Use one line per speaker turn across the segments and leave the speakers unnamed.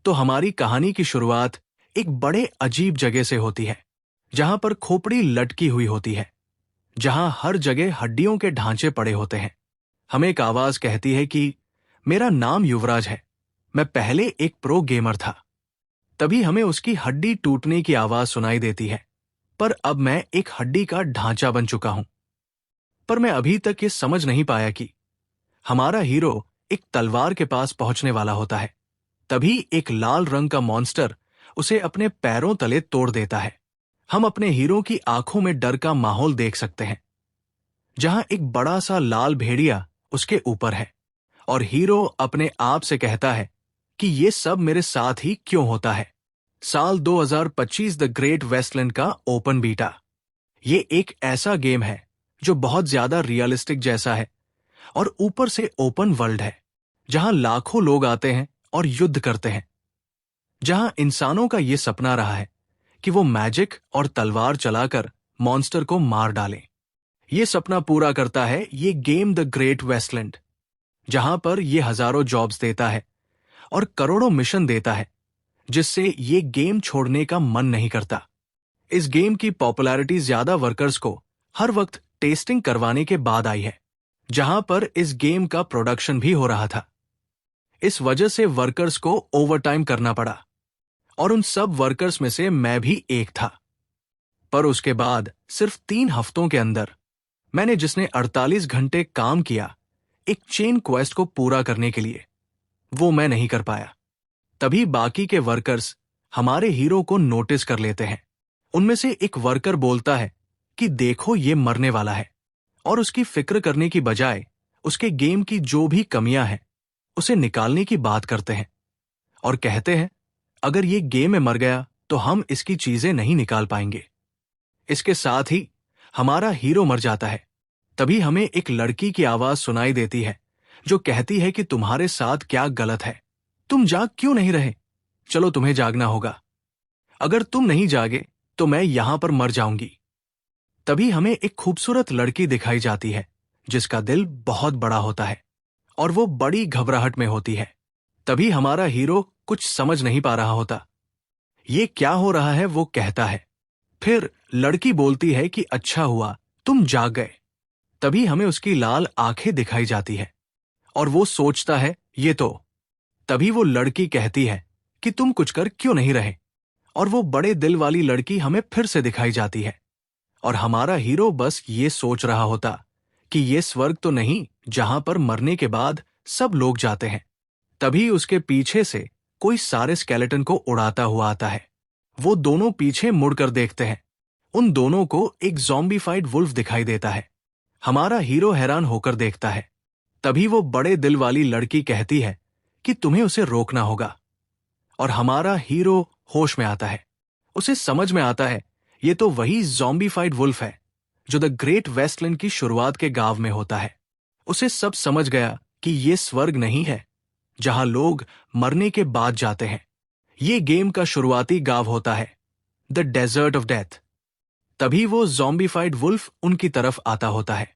तो हमारी कहानी की शुरुआत एक बड़े अजीब जगह से होती है, जहां पर खोपड़ी लटकी हुई होती है, जहां हर जगह हड्डियों के ढांचे पड़े होते हैं। हमें एक आवाज कहती है कि मेरा नाम युवराज है, मैं पहले एक प्रो गेमर था। तभी हमें उसकी हड्डी टूटने की आवाज सुनाई देती है, पर अब मैं एक हड्डी का ढांचा बन चुका हूं। पर मैं अभी तक ये समझ नहीं पाया कि हमारा हीरो एक तलवार के पास पहुंचने वाला होता है। तभी एक लाल रंग का मॉन्स्टर उसे अपने पैरों तले तोड़ देता है। हम अपने हीरो की आंखों में डर का माहौल देख सकते हैं, जहां एक बड़ा सा लाल भेड़िया उसके ऊपर है, और हीरो अपने आप से कहता है कि ये सब मेरे साथ ही क्यों होता है। साल 2025 द ग्रेट वेस्टलैंड का ओपन बीटा। ये एक ऐसा गेम है जो बहुत ज्यादा रियलिस्टिक जैसा है और ऊपर से ओपन वर्ल्ड है, जहां लाखों लोग आते हैं और युद्ध करते हैं। जहां इंसानों का ये सपना रहा है कि वो मैजिक और तलवार चलाकर मॉन्स्टर को मार डालें। ये सपना पूरा करता है ये गेम द ग्रेट वेस्टलैंड, जहां पर ये हजारों जॉब्स देता है और करोड़ों मिशन देता है, जिससे ये गेम छोड़ने का मन नहीं करता। इस गेम की पॉपुलैरिटी ज्यादा वर्कर्स को हर वक्त टेस्टिंग करवाने के बाद आई है, जहां पर इस गेम का प्रोडक्शन भी हो रहा था। इस वजह से वर्कर्स को ओवरटाइम करना पड़ा, और उन सब वर्कर्स में से मैं भी एक था। पर उसके बाद सिर्फ 3 हफ्तों के अंदर मैंने जिसने 48 घंटे काम किया एक चेन क्वेस्ट को पूरा करने के लिए, वो मैं नहीं कर पाया। तभी बाकी के वर्कर्स हमारे हीरो को नोटिस कर लेते हैं। उनमें से एक वर्कर बोलता है कि देखो ये मरने वाला है, और उसकी फिक्र करने की बजाय उसके गेम की जो भी कमियां हैं उसे निकालने की बात करते हैं, और कहते हैं अगर ये गेम में मर गया तो हम इसकी चीजें नहीं निकाल पाएंगे। इसके साथ ही हमारा हीरो मर जाता है। तभी हमें एक लड़की की आवाज सुनाई देती है, जो कहती है कि तुम्हारे साथ क्या गलत है, तुम जाग क्यों नहीं रहे? चलो तुम्हें जागना होगा, अगर तुम नहीं जागे तो मैं यहां पर मर जाऊंगी। तभी हमें एक खूबसूरत लड़की दिखाई जाती है, जिसका दिल बहुत बड़ा होता है और वो बड़ी घबराहट में होती है। तभी हमारा हीरो कुछ समझ नहीं पा रहा होता, ये क्या हो रहा है वो कहता है। फिर लड़की बोलती है कि अच्छा हुआ तुम जाग गए। तभी हमें उसकी लाल आंखें दिखाई जाती है, और वो सोचता है ये तो। तभी वो लड़की कहती है कि तुम कुछ कर क्यों नहीं रहे, और वो बड़े दिल वाली लड़की हमें फिर से दिखाई जाती है। और हमारा हीरो बस ये सोच रहा होता कि ये स्वर्ग तो नहीं जहां पर मरने के बाद सब लोग जाते हैं। तभी उसके पीछे से कोई सारे स्केलेटन को उड़ाता हुआ आता है। वो दोनों पीछे मुड़कर देखते हैं। उन दोनों को एक ज़ॉम्बीफाइड वुल्फ दिखाई देता है। हमारा हीरो हैरान होकर देखता है। तभी वो बड़े दिल वाली लड़की कहती है कि तुम्हें उसे रोकना होगा, और हमारा हीरो होश में आता है। उसे समझ में आता है ये तो वही ज़ॉम्बीफाइड वुल्फ है जो द ग्रेट वेस्टलैंड की शुरुआत के गांव में होता है। उसे सब समझ गया कि ये स्वर्ग नहीं है जहां लोग मरने के बाद जाते हैं। ये गेम का शुरुआती गांव होता है, द डेजर्ट ऑफ डेथ। तभी वो ज़ॉम्बीफाइड वुल्फ उनकी तरफ आता होता है।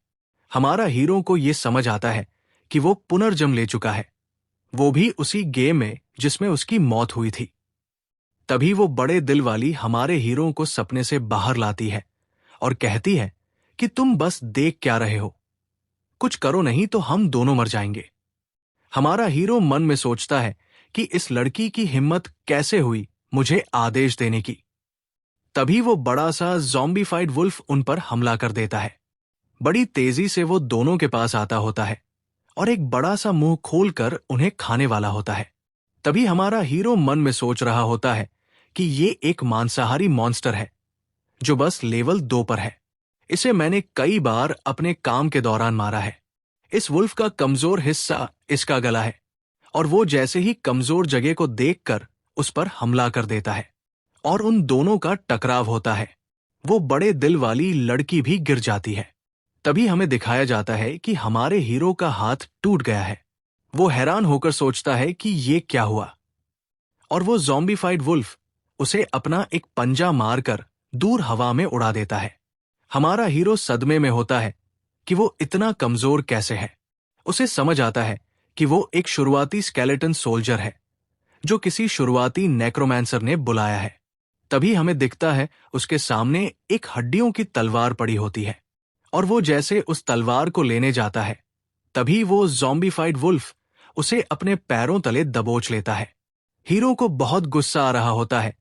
हमारा हीरो को ये समझ आता है कि वो पुनर्जन्म ले चुका है, वो भी उसी गेम में जिसमें उसकी मौत हुई थी। तभी वो बड़े दिल वाली हमारे हीरो को सपने से बाहर लाती है और कहती है कि तुम बस देख क्या रहे हो, कुछ करो नहीं तो हम दोनों मर जाएंगे। हमारा हीरो मन में सोचता है कि इस लड़की की हिम्मत कैसे हुई मुझे आदेश देने की। तभी वो बड़ा सा ज़ॉम्बीफाइड वुल्फ उन पर हमला कर देता है। बड़ी तेजी से वो दोनों के पास आता होता है और एक बड़ा सा मुंह खोलकर उन्हें खाने वाला होता है। तभी हमारा हीरो मन में सोच रहा होता है कि ये एक मांसाहारी मॉन्स्टर है जो बस लेवल 2 पर है। इसे मैंने कई बार अपने काम के दौरान मारा है। इस वुल्फ का कमजोर हिस्सा इसका गला है, और वो जैसे ही कमजोर जगह को देखकर उस पर हमला कर देता है और उन दोनों का टकराव होता है। वो बड़े दिल वाली लड़की भी गिर जाती है। तभी हमें दिखाया जाता है कि हमारे हीरो का हाथ टूट गया है। वो हैरान होकर सोचता है कि ये क्या हुआ, और वो ज़ॉम्बीफाइड वुल्फ उसे अपना एक पंजा मारकर दूर हवा में उड़ा देता है। हमारा हीरो सदमे में होता है कि वो इतना कमजोर कैसे है। उसे समझ आता है कि वो एक शुरुआती स्केलेटन सोल्जर है जो किसी शुरुआती नेक्रोमैंसर ने बुलाया है। तभी हमें दिखता है उसके सामने एक हड्डियों की तलवार पड़ी होती है, और वो जैसे उस तलवार को लेने जाता है, तभी वो ज़ॉम्बीफाइड वुल्फ उसे अपने पैरों तले दबोच लेता है। हीरो को बहुत गुस्सा आ रहा होता है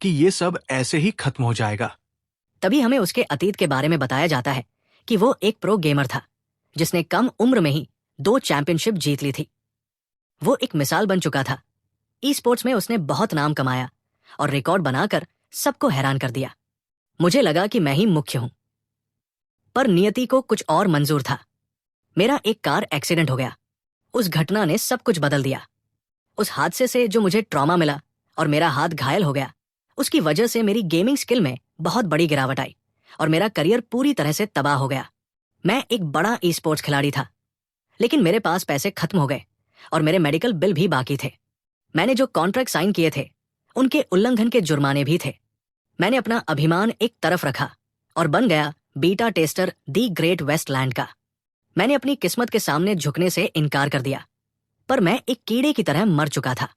कि ये सब ऐसे ही खत्म हो जाएगा।
तभी हमें उसके अतीत के बारे में बताया जाता है कि वो एक प्रो गेमर था जिसने कम उम्र में ही 2 चैंपियनशिप जीत ली थी। वो एक मिसाल बन चुका था। ई स्पोर्ट्स में उसने बहुत नाम कमाया और रिकॉर्ड बनाकर सबको हैरान कर दिया। मुझे लगा कि मैं ही मुख्य हूं, पर नियति को कुछ और मंजूर था। मेरा एक कार एक्सीडेंट हो गया। उस घटना ने सब कुछ बदल दिया। उस हादसे से जो मुझे ट्रॉमा मिला और मेरा हाथ घायल हो गया, उसकी वजह से मेरी गेमिंग स्किल में बहुत बड़ी गिरावट आई और मेरा करियर पूरी तरह से तबाह हो गया। मैं एक बड़ा ई स्पोर्ट्स खिलाड़ी था, लेकिन मेरे पास पैसे खत्म हो गए और मेरे मेडिकल बिल भी बाकी थे। मैंने जो कॉन्ट्रैक्ट साइन किए थे उनके उल्लंघन के जुर्माने भी थे। मैंने अपना अभिमान एक तरफ रखा और बन गया beta tester the Great Wasteland का। मैंने अपनी किस्मत के सामने झुकने से इनकार कर दिया, पर मैं एक कीड़े की तरह मर चुका था।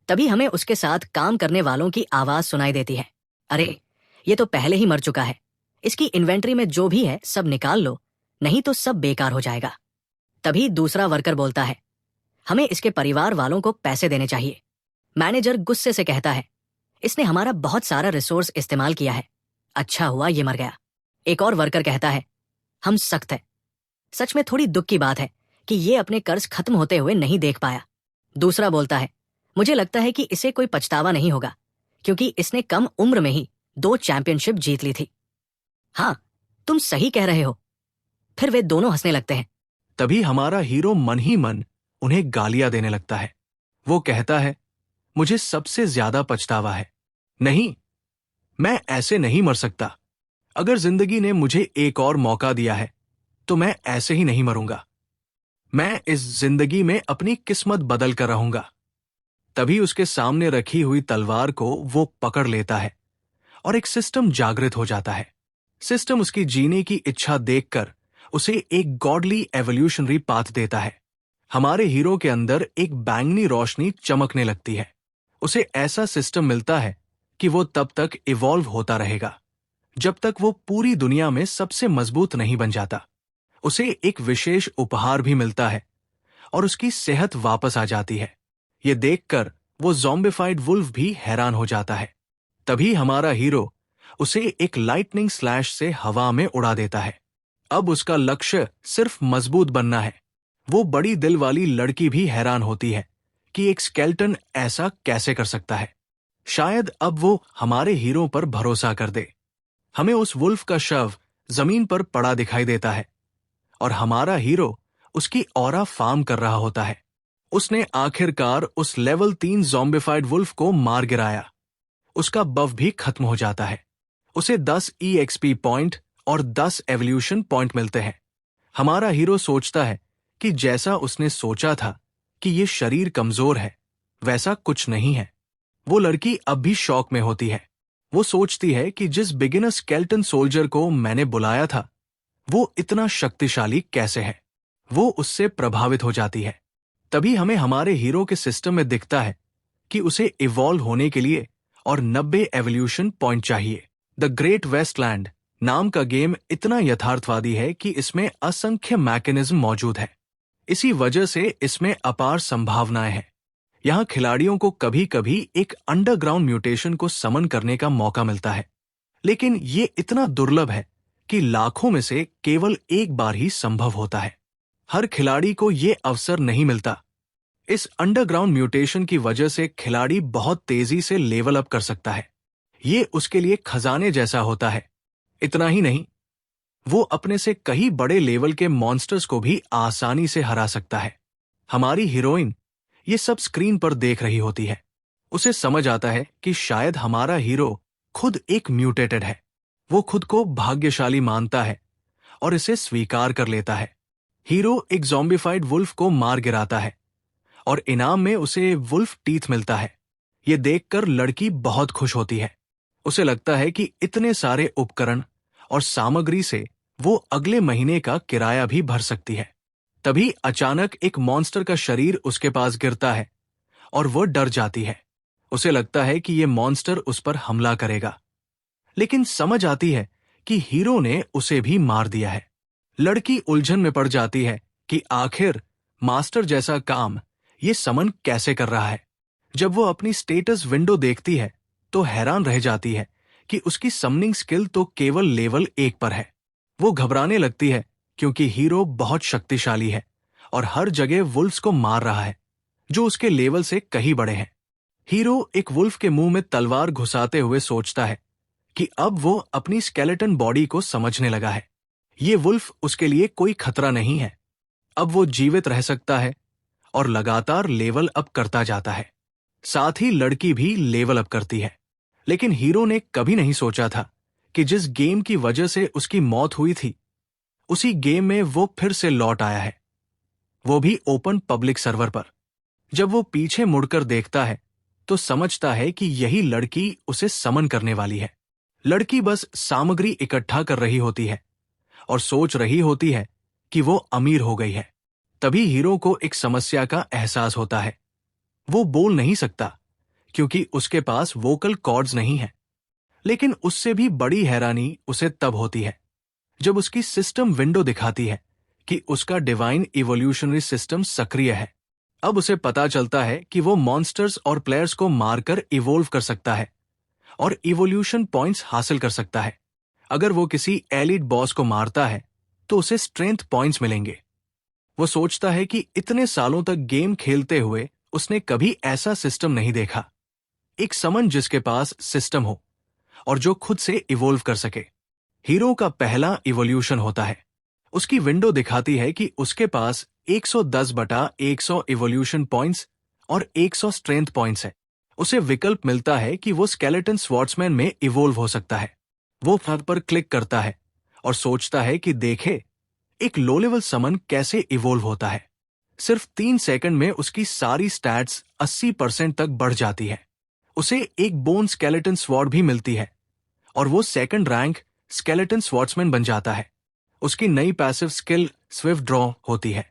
तभी हमें उसके साथ काम करने वालों की आवाज सुनाई देती है, अरे ये तो पहले ही मर चुका है, इसकी इन्वेंट्री में जो भी है सब निकाल लो, नहीं तो सब बेकार हो जाएगा। तभी दूसरा वर्कर बोलता है, हमें इसके परिवार वालों को पैसे देने चाहिए। मैनेजर गुस्से से कहता है, इसने हमारा बहुत सारा रिसोर्स इस्तेमाल किया है, अच्छा हुआ ये मर गया। एक और वर्कर कहता है, हम सख्त है। सच में थोड़ी दुख की बात है कि ये अपने कर्ज खत्म होते हुए नहीं देख पाया। दूसरा बोलता है, मुझे लगता है कि इसे कोई पछतावा नहीं होगा क्योंकि इसने कम उम्र में ही 2 चैंपियनशिप जीत ली थी। हाँ, तुम सही कह रहे हो। फिर वे दोनों हंसने लगते हैं।
तभी हमारा हीरो मन ही मन उन्हें गालियां देने लगता है। वो कहता है, मुझे सबसे ज्यादा पछतावा है। नहीं, मैं ऐसे नहीं मर सकता। अगर जिंदगी ने मुझे एक और मौका दिया है तो मैं ऐसे ही नहीं मरूंगा। मैं इस जिंदगी में अपनी किस्मत बदल कर रहूंगा। तभी उसके सामने रखी हुई तलवार को वो पकड़ लेता है और एक सिस्टम जागृत हो जाता है। सिस्टम उसकी जीने की इच्छा देखकर उसे एक गॉडली एवोल्यूशनरी पाथ देता है। हमारे हीरो के अंदर एक बैंगनी रोशनी चमकने लगती है। उसे ऐसा सिस्टम मिलता है कि वो तब तक इवॉल्व होता रहेगा जब तक वो पूरी दुनिया में सबसे मजबूत नहीं बन जाता। उसे एक विशेष उपहार भी मिलता है और उसकी सेहत वापस आ जाती है। ये देखकर वो ज़ॉम्बिफाइड वुल्फ भी हैरान हो जाता है। तभी हमारा हीरो उसे एक लाइटनिंग स्लैश से हवा में उड़ा देता है। अब उसका लक्ष्य सिर्फ मजबूत बनना है। वो बड़ी दिल वाली लड़की भी हैरान होती है कि एक स्केल्टन ऐसा कैसे कर सकता है। शायद अब वो हमारे हीरो पर भरोसा कर दे। हमें उस वुल्फ का शव जमीन पर पड़ा दिखाई देता है और हमारा हीरो उसकी ऑरा फार्म कर रहा होता है। उसने आखिरकार उस लेवल 3 ज़ॉम्बिफाइड वुल्फ को मार गिराया। उसका बफ भी खत्म हो जाता है। उसे 10 EXP पॉइंट और 10 एवोल्यूशन पॉइंट मिलते हैं। हमारा हीरो सोचता है कि जैसा उसने सोचा था कि ये शरीर कमजोर है, वैसा कुछ नहीं है। वो लड़की अब भी शॉक में होती है। वो सोचती है कि जिस बिगिनर स्केल्टन सोल्जर को मैंने बुलाया था वो इतना शक्तिशाली कैसे है। वो उससे प्रभावित हो जाती है। तभी हमें हमारे हीरो के सिस्टम में दिखता है कि उसे इवॉल्व होने के लिए और 90 एवोल्यूशन पॉइंट चाहिए। द ग्रेट वेस्टलैंड नाम का गेम इतना यथार्थवादी है कि इसमें असंख्य मैकेनिज्म मौजूद है। इसी वजह से इसमें अपार संभावनाएं हैं। यहाँ खिलाड़ियों को कभी कभी एक अंडरग्राउंड म्यूटेशन को समन करने का मौका मिलता है, लेकिन ये इतना दुर्लभ है कि लाखों में से केवल एक बार ही संभव होता है। हर खिलाड़ी को ये अवसर नहीं मिलता। इस अंडरग्राउंड म्यूटेशन की वजह से खिलाड़ी बहुत तेजी से लेवल अप कर सकता है। ये उसके लिए खजाने जैसा होता है। इतना ही नहीं, वो अपने से कहीं बड़े लेवल के मॉन्स्टर्स को भी आसानी से हरा सकता है। हमारी हीरोइन ये सब स्क्रीन पर देख रही होती है। उसे समझ आता है कि शायद हमारा हीरो खुद एक म्यूटेटेड है। वो खुद को भाग्यशाली मानता है और इसे स्वीकार कर लेता है। हीरो एक ज़ॉम्बिफाइड वुल्फ को मार गिराता है और इनाम में उसे वुल्फ टीथ मिलता है। ये देखकर लड़की बहुत खुश होती है। उसे लगता है कि इतने सारे उपकरण और सामग्री से वो अगले महीने का किराया भी भर सकती है। तभी अचानक एक मॉन्स्टर का शरीर उसके पास गिरता है और वो डर जाती है। उसे लगता है कि ये मॉन्स्टर उस पर हमला करेगा, लेकिन समझ आती है कि हीरो ने उसे भी मार दिया है। लड़की उलझन में पड़ जाती है कि आखिर मास्टर जैसा काम ये समन कैसे कर रहा है। जब वो अपनी स्टेटस विंडो देखती है तो हैरान रह जाती है कि उसकी समनिंग स्किल तो केवल लेवल 1 पर है। वो घबराने लगती है क्योंकि हीरो बहुत शक्तिशाली है और हर जगह वुल्फ्स को मार रहा है जो उसके लेवल से कहीं बड़े हैं। हीरो एक वुल्फ के मुंह में तलवार घुसाते हुए सोचता है कि अब वो अपनी स्केलेटन बॉडी को समझने लगा है। ये वुल्फ उसके लिए कोई खतरा नहीं है। अब वो जीवित रह सकता है और लगातार लेवल अप करता जाता है। साथ ही लड़की भी लेवल अप करती है। लेकिन हीरो ने कभी नहीं सोचा था कि जिस गेम की वजह से उसकी मौत हुई थी, उसी गेम में वो फिर से लौट आया है, वो भी ओपन पब्लिक सर्वर पर। जब वो पीछे मुड़कर देखता है तो समझता है कि यही लड़की उसे समन करने वाली है। लड़की बस सामग्री इकट्ठा कर रही होती है और सोच रही होती है कि वो अमीर हो गई है। तभी हीरो को एक समस्या का एहसास होता है। वो बोल नहीं सकता क्योंकि उसके पास वोकल कॉर्ड्स नहीं है। लेकिन उससे भी बड़ी हैरानी उसे तब होती है जब उसकी सिस्टम विंडो दिखाती है कि उसका डिवाइन इवोल्यूशनरी सिस्टम सक्रिय है। अब उसे पता चलता है कि वो मॉन्स्टर्स और प्लेयर्स को मारकर इवोल्व कर सकता है और इवोल्यूशन पॉइंट्स हासिल कर सकता है। अगर वो किसी एलिट बॉस को मारता है तो उसे स्ट्रेंथ पॉइंट्स मिलेंगे। वो सोचता है कि इतने सालों तक गेम खेलते हुए उसने कभी ऐसा सिस्टम नहीं देखा, एक समन जिसके पास सिस्टम हो और जो खुद से इवोल्व कर सके। हीरो का पहला इवोल्यूशन होता है। उसकी विंडो दिखाती है कि उसके पास 110/100 इवोल्यूशन पॉइंट्स और 100 स्ट्रेंथ पॉइंट्स है। उसे विकल्प मिलता है कि वो स्केलेटन स्वॉर्ड्समैन में इवोल्व हो सकता है। वो फर्क पर क्लिक करता है और सोचता है कि देखे एक लो लेवल समन कैसे इवोल्व होता है। सिर्फ 3 सेकंड में उसकी सारी स्टैट्स 80% तक बढ़ जाती है। उसे एक बोन स्केलेटन स्वॉर्ड भी मिलती है और वो सेकंड रैंक स्केलेटन स्वॉर्ड्समैन बन जाता है। उसकी नई पैसिव स्किल स्विफ्ट ड्रॉ होती है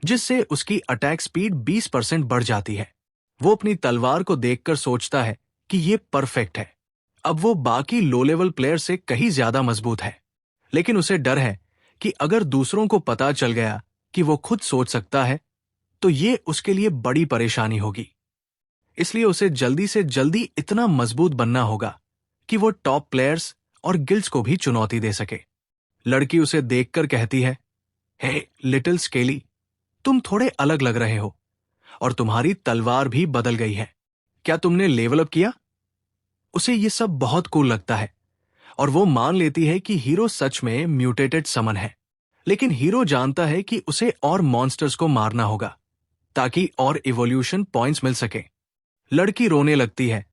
जिससे उसकी अटैक स्पीड 20% बढ़ जाती है। वो अपनी तलवार को देखकर सोचता है कि ये परफेक्ट है। अब वो बाकी लो लेवल प्लेयर से कहीं ज्यादा मजबूत है। लेकिन उसे डर है कि अगर दूसरों को पता चल गया कि वो खुद सोच सकता है तो ये उसके लिए बड़ी परेशानी होगी। इसलिए उसे जल्दी से जल्दी इतना मजबूत बनना होगा कि वो टॉप प्लेयर्स और गिल्ड्स को भी चुनौती दे सके। लड़की उसे देखकर कहती है, हे लिटिल स्केली, तुम थोड़े अलग लग रहे हो और तुम्हारी तलवार भी बदल गई है। क्या तुमने लेवल अप किया? उसे ये सब बहुत कूल लगता है और वो मान लेती है कि हीरो सच में म्यूटेटेड समन है। लेकिन हीरो जानता है कि उसे और मॉन्स्टर्स को मारना होगा ताकि और इवोल्यूशन पॉइंट्स मिल सके। लड़की रोने लगती है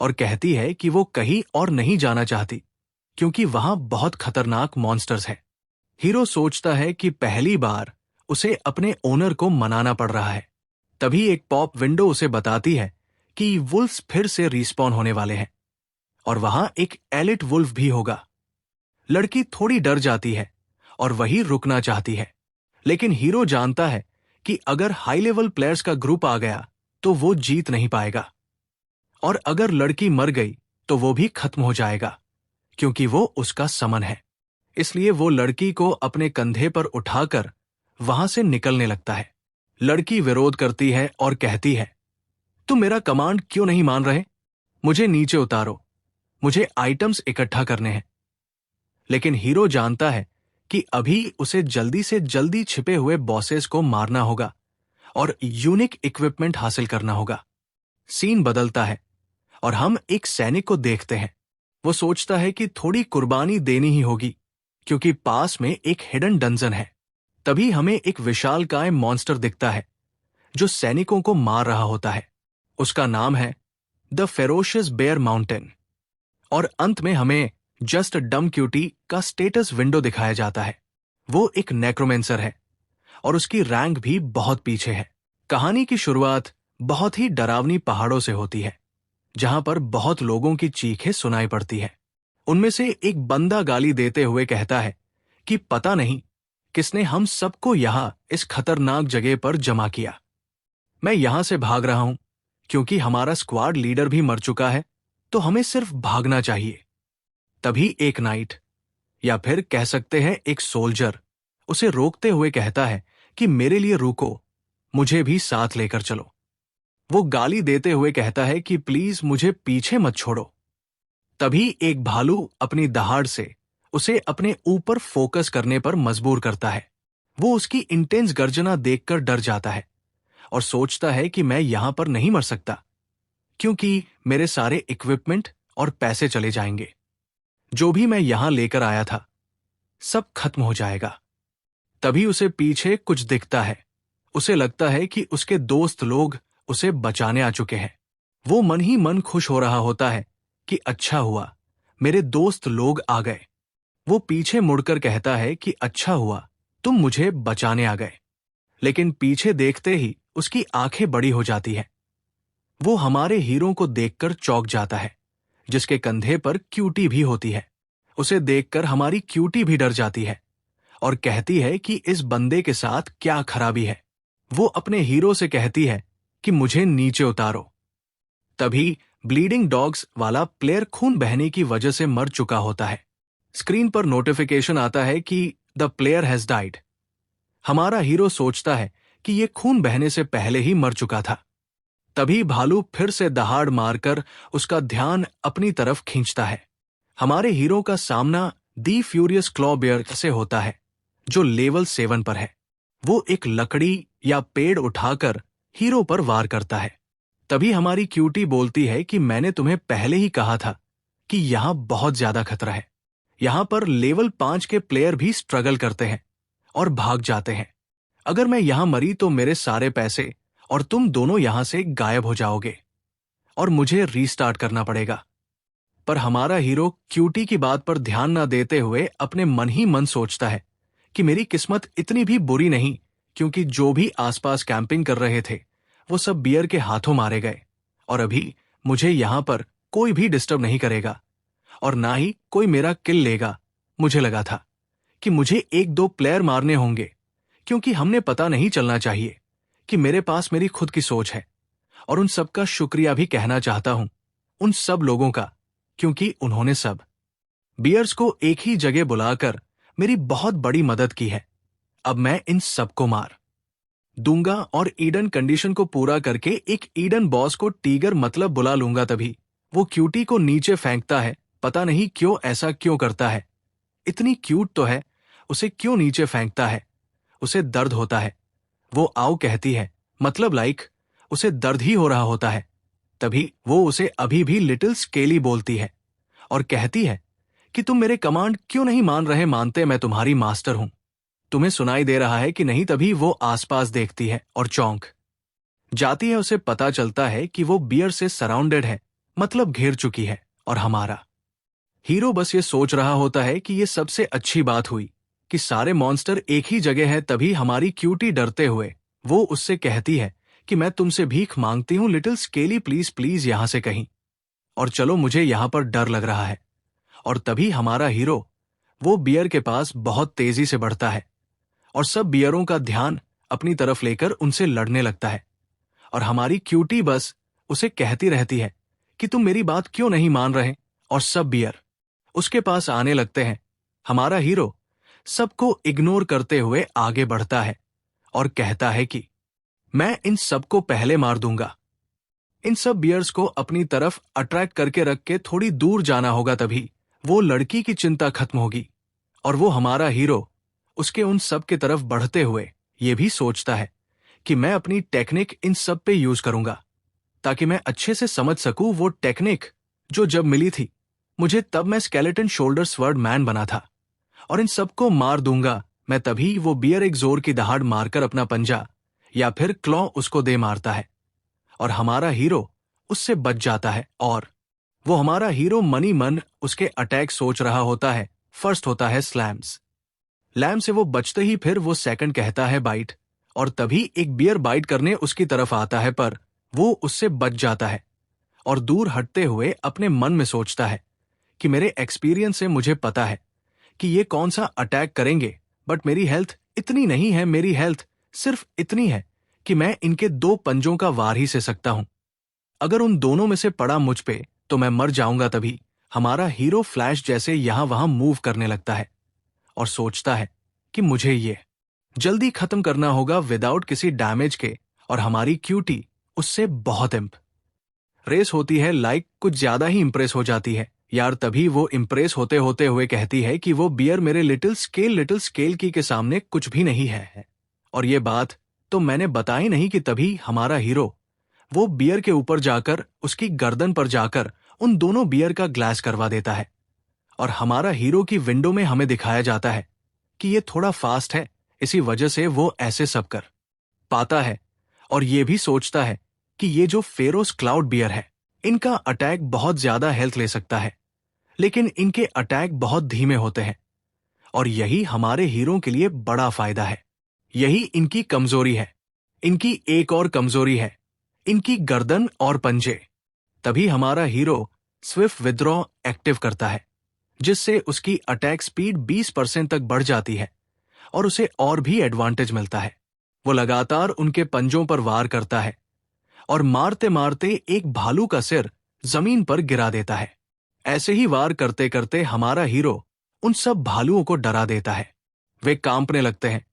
और कहती है कि वो कहीं और नहीं जाना चाहती क्योंकि वहां बहुत खतरनाक मॉन्स्टर्स है। हीरो सोचता है कि पहली बार उसे अपने ओनर को मनाना पड़ रहा है। तभी एक पॉप विंडो उसे बताती है कि वुल्फ्स फिर से रिस्पॉन होने वाले हैं और वहां एक एलिट वुल्फ भी होगा। लड़की थोड़ी डर जाती है और वही रुकना चाहती है। लेकिन हीरो जानता है कि अगर हाई लेवल प्लेयर्स का ग्रुप आ गया तो वो जीत नहीं पाएगा और अगर लड़की मर गई तो वो भी खत्म हो जाएगा क्योंकि वो उसका समन है। इसलिए वो लड़की को अपने कंधे पर उठाकर वहां से निकलने लगता है। लड़की विरोध करती है और कहती है, तुम मेरा कमांड क्यों नहीं मान रहे? मुझे नीचे उतारो, मुझे आइटम्स इकट्ठा करने हैं। लेकिन हीरो जानता है कि अभी उसे जल्दी से जल्दी छिपे हुए बॉसेस को मारना होगा और यूनिक इक्विपमेंट हासिल करना होगा। सीन बदलता है और हम एक सैनिक को देखते हैं। वो सोचता है कि थोड़ी कुर्बानी देनी ही होगी क्योंकि पास में एक हिडन डंजन है। तभी हमें एक विशालकाय मॉन्स्टर दिखता है जो सैनिकों को मार रहा होता है। उसका नाम है द फेरोशियस बेयर माउंटेन और अंत में हमें जस्ट डम क्यूटी का स्टेटस विंडो दिखाया जाता है। वो एक नेक्रोमेंसर है और उसकी रैंक भी बहुत पीछे है। कहानी की शुरुआत बहुत ही डरावनी पहाड़ों से होती है जहां पर बहुत लोगों की चीखें सुनाई पड़ती है। उनमें से एक बंदा गाली देते हुए कहता है कि पता नहीं किसने हम सबको यहां इस खतरनाक जगह पर जमा किया। मैं यहां से भाग रहा हूं क्योंकि हमारा स्क्वाड लीडर भी मर चुका है, तो हमें सिर्फ भागना चाहिए। तभी एक नाइट, या फिर कह सकते हैं एक सोल्जर, उसे रोकते हुए कहता है कि मेरे लिए रुको, मुझे भी साथ लेकर चलो। वो गाली देते हुए कहता है कि प्लीज मुझे पीछे मत छोड़ो। तभी एक भालू अपनी दहाड़ से उसे अपने ऊपर फोकस करने पर मजबूर करता है। वो उसकी इंटेंस गर्जना देखकर डर जाता है और सोचता है कि मैं यहां पर नहीं मर सकता, क्योंकि मेरे सारे इक्विपमेंट और पैसे चले जाएंगे। जो भी मैं यहां लेकर आया था, सब खत्म हो जाएगा। तभी उसे पीछे कुछ दिखता है। उसे लगता है कि उसके दोस्त लोग उसे बचाने आ चुके हैं। वो मन ही मन खुश हो रहा होता है कि अच्छा हुआ, मेरे दोस्त लोग आ गए। वो पीछे मुड़कर कहता है कि अच्छा हुआ, तुम मुझे बचाने आ गए। लेकिन पीछे देखते ही उसकी आंखें बड़ी हो जाती हैं। वो हमारे हीरो को देखकर चौंक जाता है, जिसके कंधे पर क्यूटी भी होती है। उसे देखकर हमारी क्यूटी भी डर जाती है और कहती है कि इस बंदे के साथ क्या खराबी है। वो अपने हीरो से कहती है कि मुझे नीचे उतारो। तभी ब्लीडिंग डॉग्स वाला प्लेयर खून बहने की वजह से मर चुका होता है। स्क्रीन पर नोटिफिकेशन आता है कि द प्लेयर हैज डाइड। हमारा हीरो सोचता है कि ये खून बहने से पहले ही मर चुका था। तभी भालू फिर से दहाड़ मारकर उसका ध्यान अपनी तरफ खींचता है। हमारे हीरो का सामना दी फ्यूरियस क्लॉ बेयर से होता है, जो लेवल 7 पर है। वो एक लकड़ी या पेड़ उठाकर हीरो पर वार करता है। तभी हमारी क्यूटी बोलती है कि मैंने तुम्हें पहले ही कहा था कि यहां बहुत ज्यादा खतरा है। यहां पर लेवल 5 के प्लेयर भी स्ट्रगल करते हैं और भाग जाते हैं। अगर मैं यहां मरी तो मेरे सारे पैसे और तुम दोनों यहां से गायब हो जाओगे और मुझे रीस्टार्ट करना पड़ेगा। पर हमारा हीरो क्यूटी की बात पर ध्यान न देते हुए अपने मन ही मन सोचता है कि मेरी किस्मत इतनी भी बुरी नहीं, क्योंकि जो भी आसपास कैंपिंग कर रहे थे वो सब बियर के हाथों मारे गए और अभी मुझे यहां पर कोई भी डिस्टर्ब नहीं करेगा और ना ही कोई मेरा किल लेगा। मुझे लगा था कि मुझे 1-2 प्लेयर मारने होंगे, क्योंकि हमने पता नहीं चलना चाहिए कि मेरे पास मेरी खुद की सोच है। और उन सब का शुक्रिया भी कहना चाहता हूं, उन सब लोगों का, क्योंकि उन्होंने सब बियर्स को एक ही जगह बुलाकर मेरी बहुत बड़ी मदद की है। अब मैं इन सबको मार दूंगा और ईडन कंडीशन को पूरा करके एक ईडन बॉस को टीगर मतलब बुला लूंगा। तभी वो क्यूटी को नीचे फेंकता है। पता नहीं क्यों ऐसा क्यों करता है, इतनी क्यूट तो है, उसे क्यों नीचे फेंकता है? उसे दर्द होता है। वो आओ कहती है, मतलब उसे दर्द ही हो रहा होता है। तभी वो उसे अभी भी लिटिल स्केली बोलती है और कहती है कि तुम मेरे कमांड क्यों नहीं मान रहे? मानते मैं तुम्हारी मास्टर हूं, तुम्हें सुनाई दे रहा है कि नहीं? तभी वो आसपास देखती है और चौंक जाती है। उसे पता चलता है कि वो बियर से सराउंडेड है, मतलब घेर चुकी है। और हमारा हीरो बस ये सोच रहा होता है कि ये सबसे अच्छी बात हुई कि सारे मॉन्स्टर एक ही जगह है। तभी हमारी क्यूटी डरते हुए वो उससे कहती है कि मैं तुमसे भीख मांगती हूं लिटिल स्केली, प्लीज प्लीज यहां से कहीं और चलो, मुझे यहां पर डर लग रहा है। और तभी हमारा हीरो वो बियर के पास बहुत तेजी से बढ़ता है और सब बियरों का ध्यान अपनी तरफ लेकर उनसे लड़ने लगता है। और हमारी क्यूटी बस उसे कहती रहती है कि तुम मेरी बात क्यों नहीं मान रहे? और सब बियर उसके पास आने लगते हैं। हमारा हीरो सबको इग्नोर करते हुए आगे बढ़ता है और कहता है कि मैं इन सबको पहले मार दूंगा। इन सब बियर्स को अपनी तरफ अट्रैक्ट करके रख के थोड़ी दूर जाना होगा, तभी वो लड़की की चिंता खत्म होगी और वो हमारा हीरो उसके उन सब के तरफ बढ़ते हुए ये भी सोचता है कि मैं अपनी टेक्निक इन सब पे यूज करूंगा, ताकि मैं अच्छे से समझ सकूं वो टेक्निक जो जब मिली थी मुझे, तब मैं स्केलेटन शोल्डर स्वर्ड मैन बना था और इन सबको मार दूंगा मैं। तभी वो बियर एक जोर की दहाड़ मारकर अपना पंजा या फिर क्लॉ उसको दे मारता है और हमारा हीरो उससे बच जाता है। और वो हमारा हीरो मनी मन उसके अटैक सोच रहा होता है। फर्स्ट होता है स्लैम्स। लैम से वो बचते ही फिर वो सेकंड कहता है बाइट, और तभी एक बियर बाइट करने उसकी तरफ आता है, पर वो उससे बच जाता है और दूर हटते हुए अपने मन में सोचता है कि मेरे एक्सपीरियंस से मुझे पता है कि ये कौन सा अटैक करेंगे, बट मेरी हेल्थ इतनी नहीं है। मेरी हेल्थ सिर्फ इतनी है कि मैं इनके 2 पंजों का वार ही से सकता हूं। अगर उन दोनों में से पड़ा मुझ पे तो मैं मर जाऊंगा। तभी हमारा हीरो फ्लैश जैसे यहां वहां मूव करने लगता है और सोचता है कि मुझे ये जल्दी खत्म करना होगा विदाउट किसी डैमेज के। और हमारी क्यूटी उससे बहुत रेस होती है, कुछ ज्यादा ही इंप्रेस हो जाती है यार। तभी वो इंप्रेस होते होते हुए कहती है कि वो बियर मेरे लिटिल स्केल की के सामने कुछ भी नहीं है। और ये बात तो मैंने बताई नहीं कि तभी हमारा हीरो वो बियर के ऊपर जाकर उसकी गर्दन पर जाकर उन दोनों बियर का ग्लास करवा देता है। और हमारा हीरो की विंडो में हमें दिखाया जाता है कि ये थोड़ा फास्ट है, इसी वजह से वो ऐसे सब कर पाता है। और ये भी सोचता है कि ये जो फेरोस क्लाउड बियर है, इनका अटैक बहुत ज्यादा हेल्थ ले सकता है, लेकिन इनके अटैक बहुत धीमे होते हैं। और यही हमारे हीरो के लिए बड़ा फायदा है। यही इनकी कमजोरी है। इनकी एक और कमजोरी है, इनकी गर्दन और पंजे। तभी हमारा हीरो स्विफ्ट विथड्रॉ एक्टिव करता है, जिससे उसकी अटैक स्पीड 20% तक बढ़ जाती है और उसे और भी एडवांटेज मिलता है। वो लगातार उनके पंजों पर वार करता है और मारते मारते एक भालू का सिर जमीन पर गिरा देता है। ऐसे ही वार करते करते हमारा हीरो उन सब भालुओं को डरा देता है। वे कांपने लगते हैं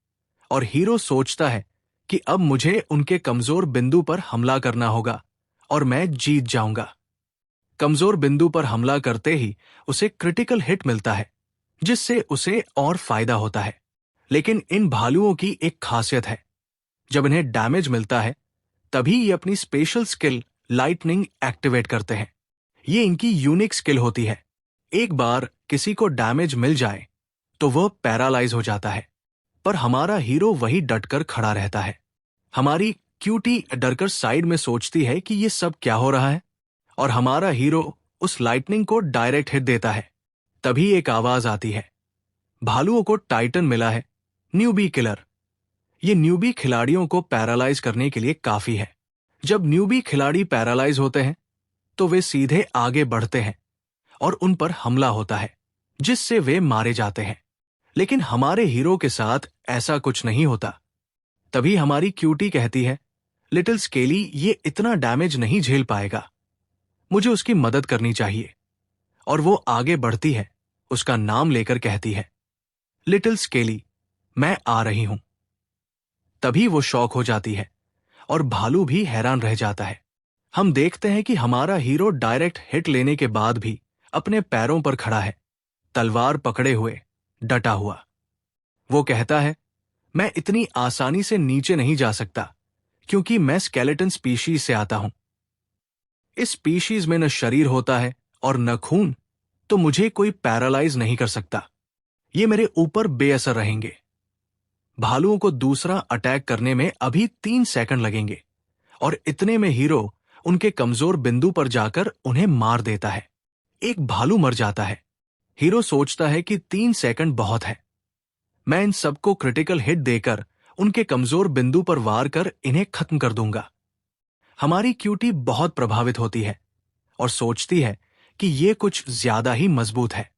और हीरो सोचता है कि अब मुझे उनके कमजोर बिंदु पर हमला करना होगा और मैं जीत जाऊंगा। कमजोर बिंदु पर हमला करते ही उसे क्रिटिकल हिट मिलता है, जिससे उसे और फायदा होता है। लेकिन इन भालुओं की एक खासियत है, जब इन्हें डैमेज मिलता है तभी ये अपनी स्पेशल स्किल लाइटनिंग एक्टिवेट करते हैं। ये इनकी यूनिक स्किल होती है। एक बार किसी को डैमेज मिल जाए तो वह पैरालाइज हो जाता है, पर हमारा हीरो वही डटकर खड़ा रहता है। हमारी क्यूटी डरकर साइड में सोचती है कि ये सब क्या हो रहा है, और हमारा हीरो उस लाइटनिंग को डायरेक्ट हिट देता है। तभी एक आवाज आती है, भालुओं को टाइटन मिला है, न्यूबी किलर। ये न्यूबी खिलाड़ियों को पैरालाइज करने के लिए काफी है। जब न्यूबी खिलाड़ी पैरालाइज होते हैं तो वे सीधे आगे बढ़ते हैं और उन पर हमला होता है, जिससे वे मारे जाते हैं। लेकिन हमारे हीरो के साथ ऐसा कुछ नहीं होता। तभी हमारी क्यूटी कहती है, लिटिल स्केली ये इतना डैमेज नहीं झेल पाएगा, मुझे उसकी मदद करनी चाहिए। और वो आगे बढ़ती है, उसका नाम लेकर कहती है, लिटिल स्केली मैं आ रही हूं। तभी वो शॉक हो जाती है और भालू भी हैरान रह जाता है। हम देखते हैं कि हमारा हीरो डायरेक्ट हिट लेने के बाद भी अपने पैरों पर खड़ा है, तलवार पकड़े हुए, डटा हुआ। वो कहता है, मैं इतनी आसानी से नीचे नहीं जा सकता, क्योंकि मैं स्केलेटन स्पीशीज से आता हूं। इस स्पीशीज में न शरीर होता है और न खून, तो मुझे कोई पैरालाइज नहीं कर सकता। ये मेरे ऊपर बेअसर रहेंगे। भालुओं को दूसरा अटैक करने में अभी 3 सेकंड लगेंगे, और इतने में हीरो उनके कमजोर बिंदु पर जाकर उन्हें मार देता है। एक भालू मर जाता है। हीरो सोचता है कि 3 सेकंड बहुत है, मैं इन सबको क्रिटिकल हिट देकर उनके कमजोर बिंदु पर वार कर इन्हें खत्म कर दूंगा। हमारी क्यूटी बहुत प्रभावित होती है और सोचती है कि ये कुछ ज्यादा ही मजबूत है।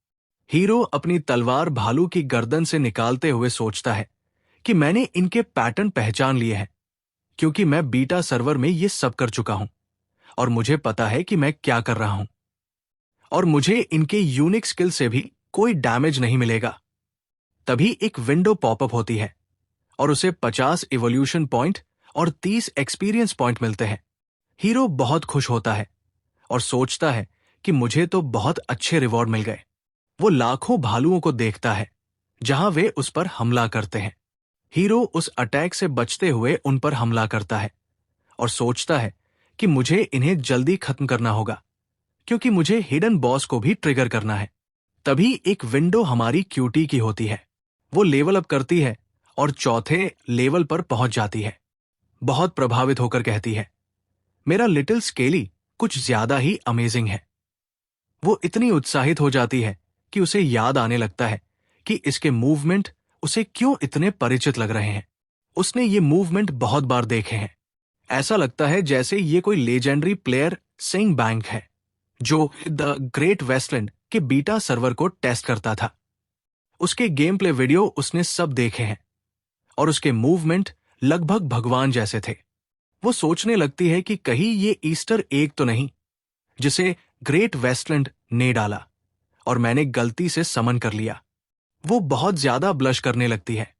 हीरो अपनी तलवार भालू की गर्दन से निकालते हुए सोचता है कि मैंने इनके पैटर्न पहचान लिए हैं, क्योंकि मैं बीटा सर्वर में ये सब कर चुका हूं और मुझे पता है कि मैं क्या कर रहा हूं, और मुझे इनके यूनिक स्किल से भी कोई डैमेज नहीं मिलेगा। तभी एक विंडो पॉपअप होती है और उसे 50 इवोल्यूशन पॉइंट और 30 एक्सपीरियंस पॉइंट मिलते हैं। हीरो बहुत खुश होता है और सोचता है कि मुझे तो बहुत अच्छे रिवॉर्ड मिल गए। वो लाखों भालुओं को देखता है जहां वे उस पर हमला करते हैं। हीरो उस अटैक से बचते हुए उन पर हमला करता है और सोचता है कि मुझे इन्हें जल्दी खत्म करना होगा, क्योंकि मुझे हिडन बॉस को भी ट्रिगर करना है। तभी एक विंडो हमारी क्यूटी की होती है। वो लेवल अप करती है और चौथे लेवल पर पहुंच जाती है। बहुत प्रभावित होकर कहती है, मेरा लिटिल स्केली कुछ ज्यादा ही अमेजिंग है। वो इतनी उत्साहित हो जाती है कि उसे याद आने लगता है कि इसके मूवमेंट उसे क्यों इतने परिचित लग रहे हैं। उसने ये मूवमेंट बहुत बार देखे हैं। ऐसा लगता है जैसे ये कोई लेजेंडरी प्लेयर सिंग बैंक है, जो द ग्रेट वेस्टलैंड के बीटा सर्वर को टेस्ट करता था। उसके गेम प्ले वीडियो उसने सब देखे हैं और उसके मूवमेंट लगभग भगवान जैसे थे। वो सोचने लगती है कि कहीं ये ईस्टर एग तो नहीं जिसे ग्रेट वेस्टलैंड ने डाला और मैंने गलती से समन कर लिया। वो बहुत ज्यादा ब्लश करने लगती है।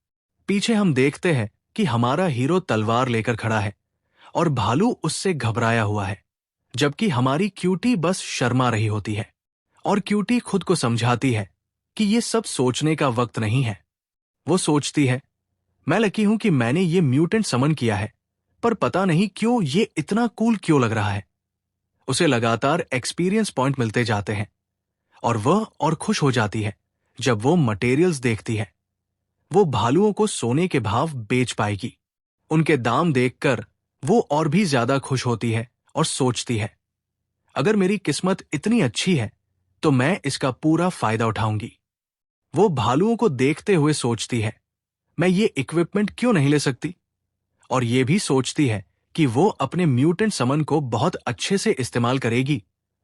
पीछे हम देखते हैं कि हमारा हीरो तलवार लेकर खड़ा है और भालू उससे घबराया हुआ है, जबकि हमारी क्यूटी बस शर्मा रही होती है। और क्यूटी खुद को समझाती है कि ये सब सोचने का वक्त नहीं है। वो सोचती है, मैं लकी हूं कि मैंने ये म्यूटेंट समन किया है, पर पता नहीं क्यों ये इतना कूल क्यों लग रहा है। उसे लगातार एक्सपीरियंस पॉइंट मिलते जाते हैं और वह और खुश हो जाती है जब वो मटेरियल्स देखती है। वो भालुओं को सोने के भाव बेच पाएगी। उनके दाम देखकर वो और भी ज्यादा खुश होती है और सोचती है, अगर मेरी किस्मत इतनी अच्छी है तो मैं इसका पूरा फायदा उठाऊंगी। वो भालुओं को देखते हुए सोचती है, मैं ये इक्विपमेंट क्यों नहीं ले सकती। और ये भी सोचती है कि वो अपने म्यूटेंट समन को बहुत अच्छे से इस्तेमाल करेगी,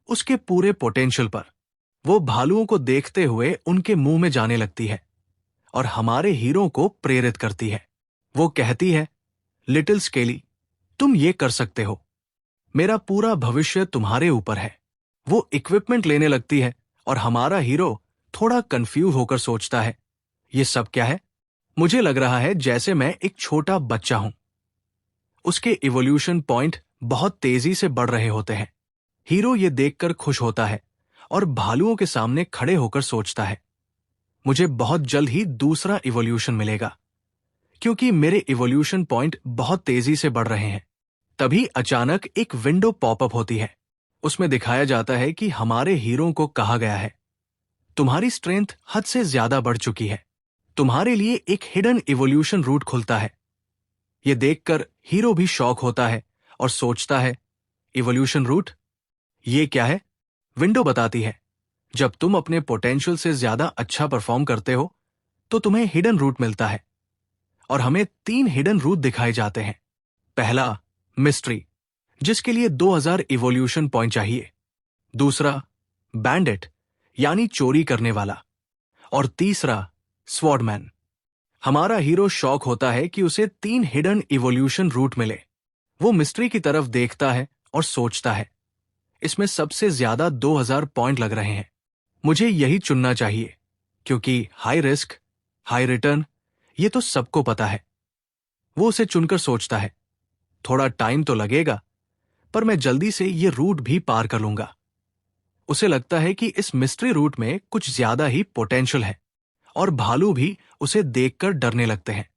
उसके पूरे पोटेंशियल पर। वो भालुओं को देखते हुए उनके मुंह में जाने लगती है और हमारे हीरो को प्रेरित करती है। वो कहती है, लिटिल स्केली, तुम ये कर सकते हो, मेरा पूरा भविष्य तुम्हारे ऊपर है। वो इक्विपमेंट लेने लगती है और हमारा हीरो थोड़ा कंफ्यूज होकर सोचता है, ये सब क्या है। मुझे लग रहा है जैसे मैं एक छोटा बच्चा हूं। उसके इवोल्यूशन पॉइंट बहुत तेजी से बढ़ रहे होते हैं। हीरो ये देखकर खुश होता है और भालुओं के सामने खड़े होकर सोचता है, मुझे बहुत जल्द ही दूसरा इवोल्यूशन मिलेगा, क्योंकि मेरे इवोल्यूशन पॉइंट बहुत तेजी से बढ़ रहे हैं। तभी अचानक एक विंडो पॉपअप होती है। उसमें दिखाया जाता है कि हमारे हीरो को कहा गया है, तुम्हारी स्ट्रेंथ हद से ज्यादा बढ़ चुकी है, तुम्हारे लिए एक हिडन इवोल्यूशन रूट खुलता है। यह देखकर हीरो भी शॉक होता है और सोचता है, इवोल्यूशन रूट, ये क्या है। विंडो बताती है, जब तुम अपने पोटेंशियल से ज्यादा अच्छा परफॉर्म करते हो तो तुम्हें हिडन रूट मिलता है। और हमें 3 हिडन रूट दिखाए जाते हैं। पहला, मिस्ट्री, जिसके लिए 2000 इवोल्यूशन पॉइंट चाहिए। दूसरा, बैंडिट, यानी चोरी करने वाला। और तीसरा, स्वॉर्डमैन। हमारा हीरो शॉक होता है कि उसे 3 हिडन इवोल्यूशन रूट मिले। वो मिस्ट्री की तरफ देखता है और सोचता है, इसमें सबसे ज्यादा 2000 पॉइंट लग रहे हैं, मुझे यही चुनना चाहिए, क्योंकि हाई रिस्क हाई रिटर्न, ये तो सबको पता है। वो उसे चुनकर सोचता है, थोड़ा टाइम तो लगेगा, पर मैं जल्दी से ये रूट भी पार कर लूंगा। उसे लगता है कि इस मिस्ट्री रूट में कुछ ज्यादा ही पोटेंशियल है और भालू भी उसे देखकर डरने लगते हैं।